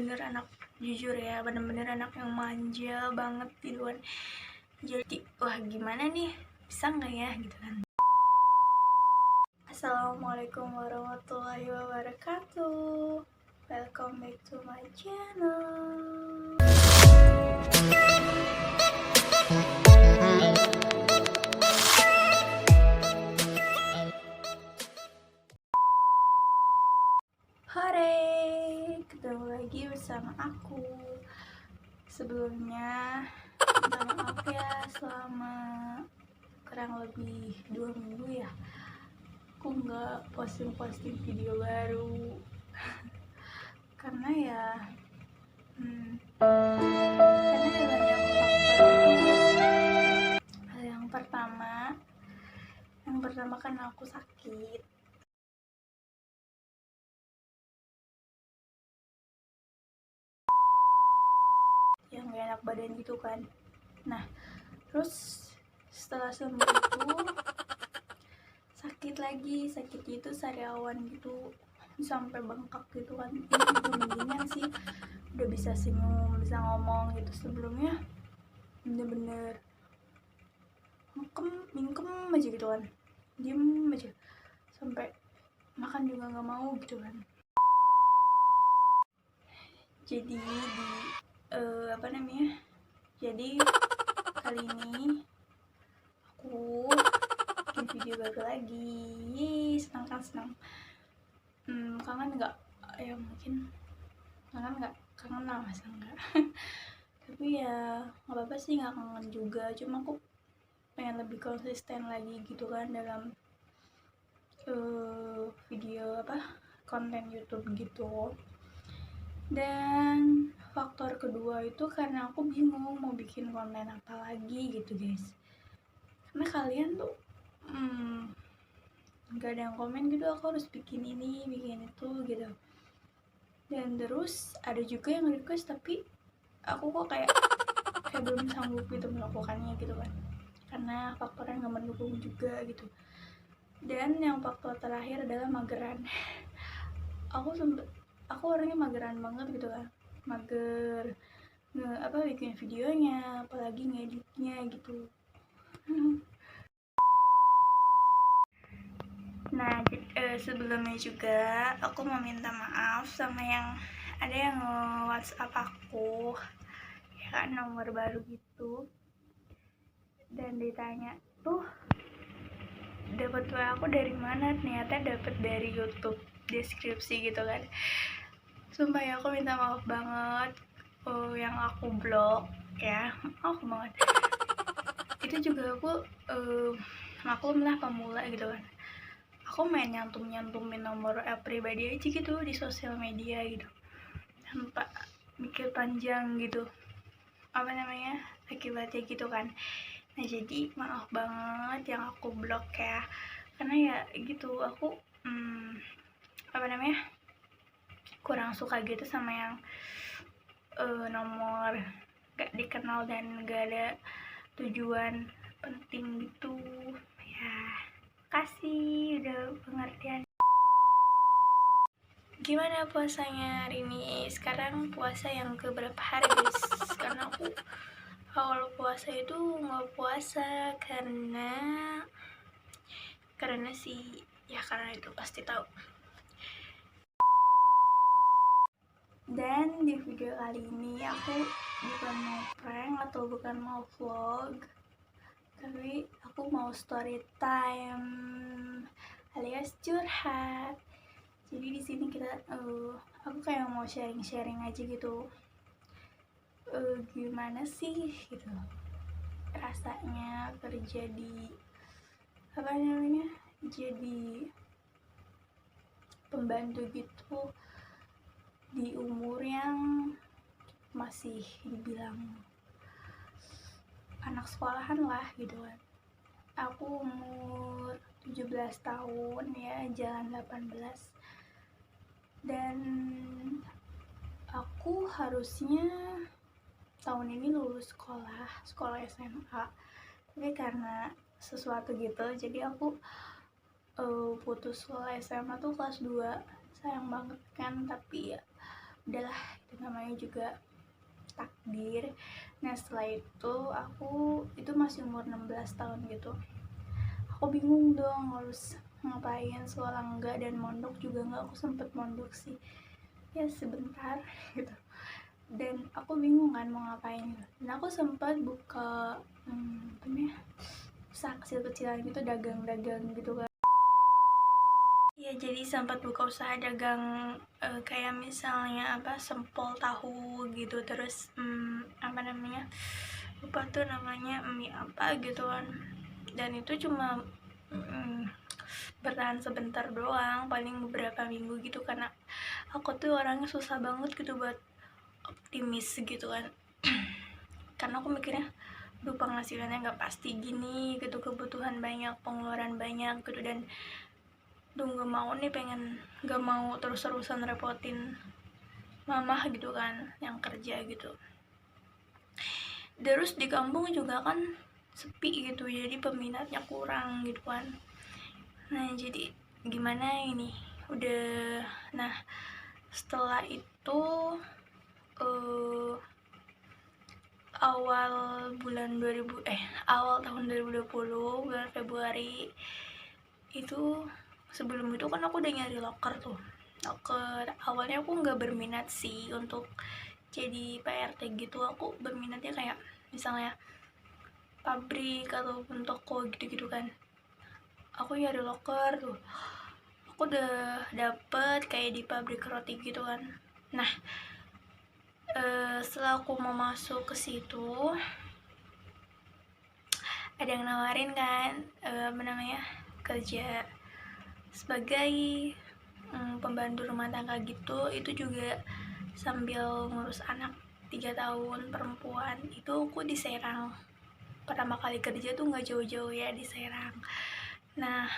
bener anak, jujur ya, bener-bener anak yang manja banget gitu kan. Jadi wah gimana nih, bisa nggak ya gitu kan. Assalamualaikum warahmatullahi wabarakatuh. Welcome back to my channel. Hore, ketemu lagi bersama aku. Sebelumnya minta maaf ya, selama kurang lebih 2 minggu ya aku nggak posting video baru karena ya banyak faktor. Yang pertama kan aku sakit, yang gak enak badan gitu kan. Nah terus setelah sembuh itu sakit lagi, sakitnya itu sariawan gitu sampai bengkak gitu kan. Ini udah mendingan sih, udah bisa senyum, bisa ngomong gitu. Sebelumnya bener-bener mingkem aja gitu kan, diem aja, sampai makan juga nggak mau gitu kan. Jadi jadi kali ini aku bikin video baru lagi. Yeay, senang. Kangen nggak ya? Mungkin kangen lah, masa enggak. Tapi ya nggak apa-apa sih, nggak kangen juga, cuma aku pengen lebih konsisten lagi gitu kan dalam video konten YouTube gitu. Dan faktor kedua itu karena aku bingung mau bikin konten apa lagi gitu guys, karena kalian tuh nggak ada yang komen gitu aku harus bikin ini bikin itu gitu. Dan terus ada juga yang request tapi aku kok kayak belum sanggup gitu melakukannya gitu kan, karena faktornya nggak mendukung juga gitu. Dan yang faktor terakhir adalah mageran. aku orangnya mageran banget gitu kan, mager bikin videonya, apalagi ngeditnya gitu. Nah sebelumnya juga aku mau minta maaf sama yang ada yang nge-WhatsApp aku ya kan, nomor baru gitu, dan ditanya tuh dapat WA aku dari mana, ternyata dapat dari YouTube deskripsi gitu kan. Sumpah ya, aku minta maaf banget yang aku blok ya, maaf banget. Itu juga aku maklum lah, pemula gitu kan. Aku main nyantumin nomor pribadi aja gitu di sosial media gitu, tanpa mikir panjang gitu akibatnya gitu kan. Nah jadi maaf banget yang aku blok ya, karena ya gitu, aku kurang suka gitu sama yang nomor gak dikenal dan gak ada tujuan penting gitu ya. Kasih udah pengertian. Gimana puasanya hari ini? Sekarang puasa yang keberapa hari guys? Karena aku awal puasa itu nggak puasa karena sih ya, karena itu pasti tahu. Dan di video kali ini aku bukan mau prank atau bukan mau vlog, tapi aku mau story time alias curhat. Jadi di sini aku kayak mau sharing aja gitu. Gimana sih gitu rasanya kerja di jadi pembantu gitu di umur yang masih dibilang anak sekolahan lah gitu kan. Aku umur 17 tahun ya, jalan 18, dan aku harusnya tahun ini lulus sekolah SMA, tapi karena sesuatu gitu jadi aku putus sekolah SMA tuh kelas 2. Sayang banget kan, tapi ya udahlah, itu namanya juga takdir. Nah setelah itu aku itu masih umur 16 tahun gitu, aku bingung dong harus ngapain, sekolah enggak dan mondok juga enggak. Aku sempet mondok sih ya sebentar gitu, dan aku bingung kan mau ngapain. Dan aku sempat buka apa namanya, usaha kecil-kecilan gitu, dagang-dagang gitu kan. Ya jadi sempat buka usaha dagang kayak misalnya apa, sempol tahu gitu, terus apa namanya, lupa tuh namanya, mie apa gitu kan. Dan itu cuma bertahan sebentar doang, paling beberapa minggu gitu, karena aku tuh orangnya susah banget gitu buat optimis gitu kan. Karena aku mikirnya duh penghasilannya nggak pasti gini gitu, kebutuhan banyak, pengeluaran banyak gitu, dan duh nggak mau nih, pengen nggak mau terus-terusan repotin mamah gitu kan yang kerja gitu. Terus di kampung juga kan sepi gitu, jadi peminatnya kurang gitu kan. Nah jadi gimana ini udah. Nah setelah itu awal awal tahun 2020 bulan Februari itu, sebelum itu kan aku udah nyari loker tuh. Loker awalnya aku nggak berminat sih untuk jadi PRT gitu, aku berminatnya kayak misalnya pabrik ataupun toko gitu-gitu kan. Aku nyari loker tuh, aku udah dapet kayak di pabrik roti gitu kan. Nah setelah aku mau masuk ke situ, ada yang nawarin kan apa namanya, kerja sebagai pembantu rumah tangga gitu. Itu juga sambil ngurus anak 3 tahun perempuan. Itu aku di Serang, pertama kali kerja tuh nggak jauh-jauh ya, di Serang. Nah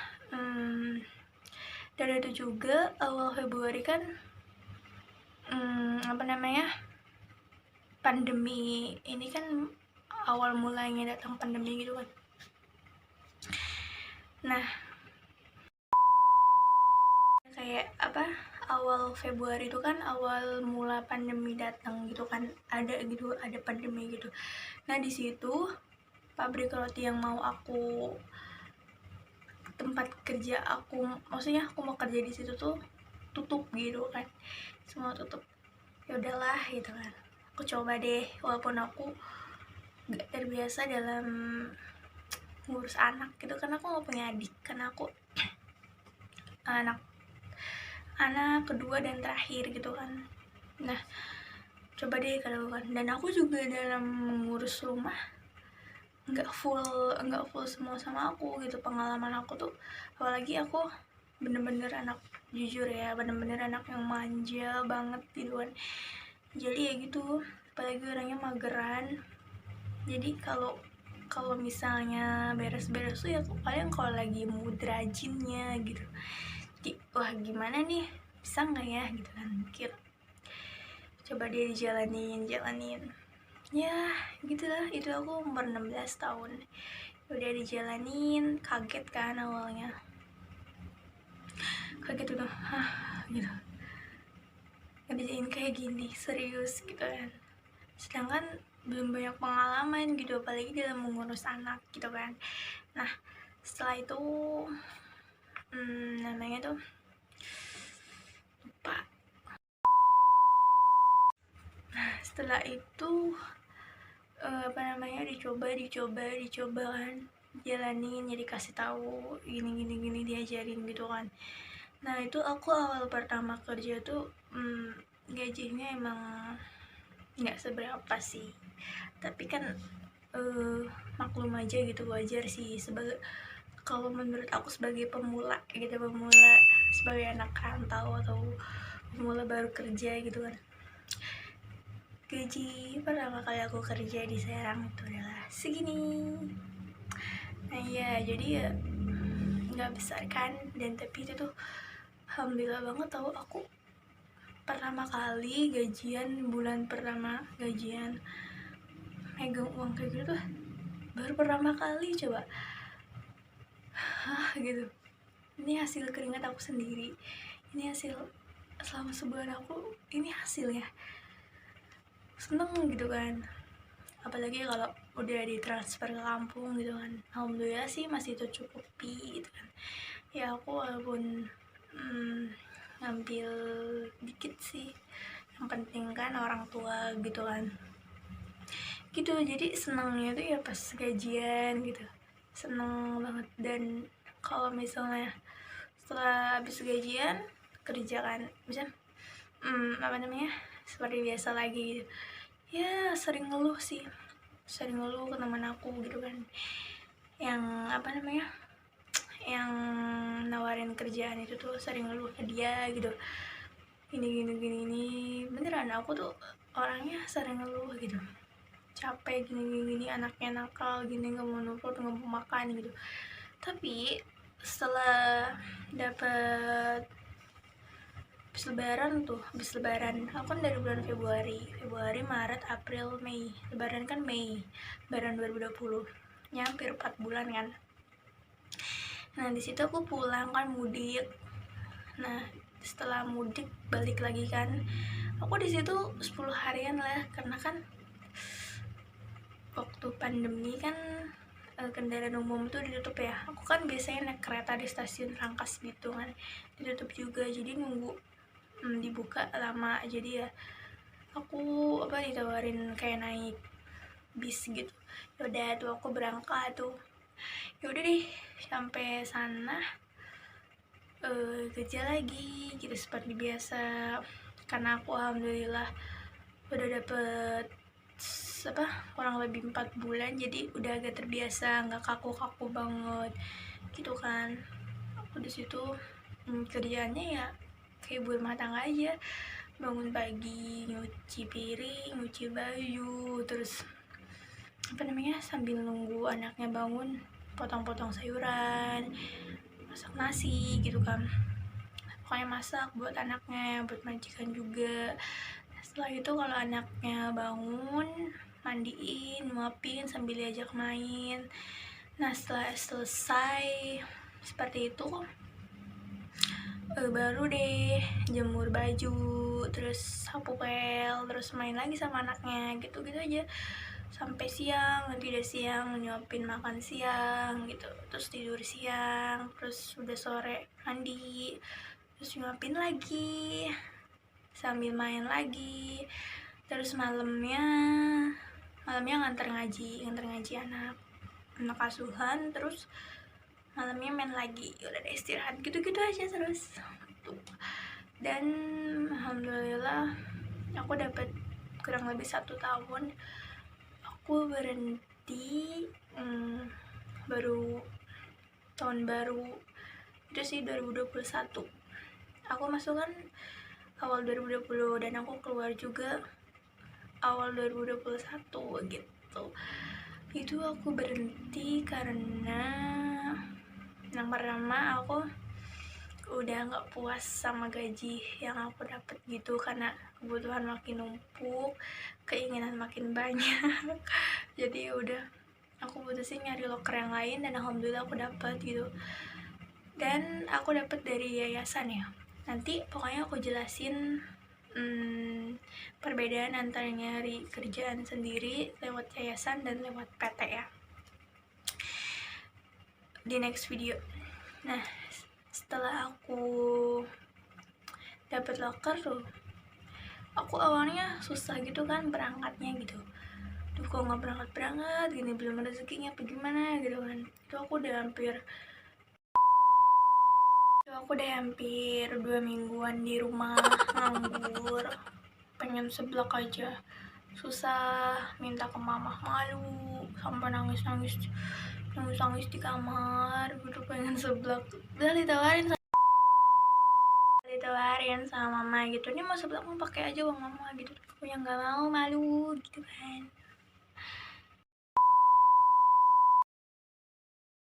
dari itu juga awal Februari kan apa namanya, pandemi ini kan awal mulanya datang pandemi gitu kan. Nah kayak apa, awal Februari itu kan awal mula pandemi datang gitu kan, ada pandemi gitu. Nah di situ pabrik roti yang mau aku, tempat kerja aku, maksudnya aku mau kerja di situ tuh tutup gitu kan, semua tutup. Ya udahlah gitu kan, aku coba deh, walaupun aku gak terbiasa dalam ngurus anak gitu, karena aku gak punya adik, karena aku anak kedua dan terakhir gitu kan. Nah coba deh kalau kan, dan aku juga dalam mengurus rumah nggak full semua sama aku gitu. Pengalaman aku tuh, apalagi aku bener-bener anak, jujur ya, bener-bener anak yang manja banget gitu kan. Jadi ya gitu, apalagi orangnya mageran. Jadi kalau misalnya beres-beres tuh ya paling kalau lagi mood rajinnya gitu. Jadi wah gimana nih, bisa nggak ya gitu kan, mikir. Coba dia jalanin ya gitulah. Itu aku umur 16 tahun udah dijalanin. Kaget kan awalnya, kaget udah gitu, ngerjain kayak gini serius gitu kan, sedangkan belum banyak pengalaman gitu, apalagi dalam mengurus anak gitu kan. Nah setelah itu namanya tuh lupa. Nah setelah itu apa namanya, dicoba kan, jalanin, jadi kasih tahu gini diajarin gitu kan. Nah itu aku awal pertama kerja tuh gajinya emang nggak seberapa sih, tapi kan maklum aja gitu, wajar sih sebagai, kalau menurut aku sebagai pemula gitu, sebagai anak rantau atau pemula baru kerja gitu kan. Gaji pertama kali aku kerja di Serang itu adalah segini. Nah ya jadi ya nggak besar kan, dan tapi itu tuh alhamdulillah banget tahu. Aku pertama kali gajian, bulan pertama gajian megang uang kayak gitu tuh baru pertama kali, coba gitu. Ini hasil keringat aku sendiri, ini hasil selama sebulan aku, ini hasilnya. seneng gitu kan, apalagi kalau udah ditransfer ke kampung gitu kan. Alhamdulillah sih masih tercukupi gitu kan ya. Aku walaupun ngambil dikit sih, yang penting kan orang tua gitu kan gitu. Jadi senangnya tuh ya pas gajian gitu, seneng banget. Dan kalau misalnya setelah habis gajian kerja kan, misal apa namanya, seperti biasa lagi gitu ya, sering ngeluh sih, sering ngeluh ke teman aku gitu kan, yang apa namanya, yang nawarin kerjaan itu tuh sering ngeluh ke dia gitu, gini gini beneran. Aku tuh orangnya sering ngeluh gitu, capek gini, anaknya nakal gini, nggak mau nurut, nggak mau makan gitu. Tapi setelah dapet habis lebaran aku kan dari bulan Februari, Maret, April, Mei, lebaran kan Mei, lebaran 2020 ya, hampir 4 bulan kan. Nah di situ aku pulang kan, mudik. Nah setelah mudik balik lagi kan, aku di situ 10 harian lah, karena kan waktu pandemi kan kendaraan umum tuh ditutup ya. Aku kan biasanya naik kereta di stasiun Rangkas gitu kan, ditutup juga, jadi nunggu dibuka lama. Jadi ya aku ditawarin kayak naik bis gitu. Yaudah tuh aku berangkat tuh, yaudah deh sampai sana kerja lagi gitu seperti biasa. Karena aku alhamdulillah udah dapet kurang lebih 4 bulan, jadi udah agak terbiasa, nggak kaku banget gitu kan. Aku di situ kerjaannya ya kayak ibu rumah tangga aja, bangun pagi, nyuci piring, nyuci baju, terus sambil nunggu anaknya bangun, potong-potong sayuran, masak nasi gitu kan. Pokoknya masak buat anaknya, buat majikan juga. Setelah itu kalau anaknya bangun, mandiin, nguapin sambil diajak main. Nah setelah selesai seperti itu baru deh jemur baju, terus sapu pel, terus main lagi sama anaknya gitu aja sampai siang. Nanti udah siang nyuapin makan siang gitu, terus tidur siang, terus udah sore mandi, terus nyuapin lagi sambil main lagi, terus malamnya nganter ngaji anak asuhan, terus malamnya main lagi, udah deh istirahat gitu aja terus tuh. Dan alhamdulillah aku dapat kurang lebih 1 tahun. Aku berhenti baru tahun baru itu sih, 2021. Aku masuk kan awal 2020 dan aku keluar juga awal 2021 gitu. Itu aku berhenti karena yang pertama aku udah nggak puas sama gaji yang aku dapet gitu, karena kebutuhan makin numpuk, keinginan makin banyak. Jadi udah aku putusin nyari loker yang lain, dan alhamdulillah aku dapet gitu. Dan aku dapet dari yayasan ya, nanti pokoknya aku jelasin perbedaan antara nyari kerjaan sendiri lewat yayasan dan lewat PT ya di next video. Nah setelah aku dapet loker tuh, aku awalnya susah gitu kan berangkatnya gitu. Duh kok nggak berangkat gini, belum rezekinya apa gimana gitu kan. Itu aku udah hampir 2 mingguan di rumah nganggur, pengen seblak aja, susah, minta ke mama, malu, sampai nangis di kamar gitu, pengen seblak. Udah ditawarin sama mama gitu, ini mau seblak mau pakai aja uang mama gitu, aku yang nggak mau, malu gitu kan.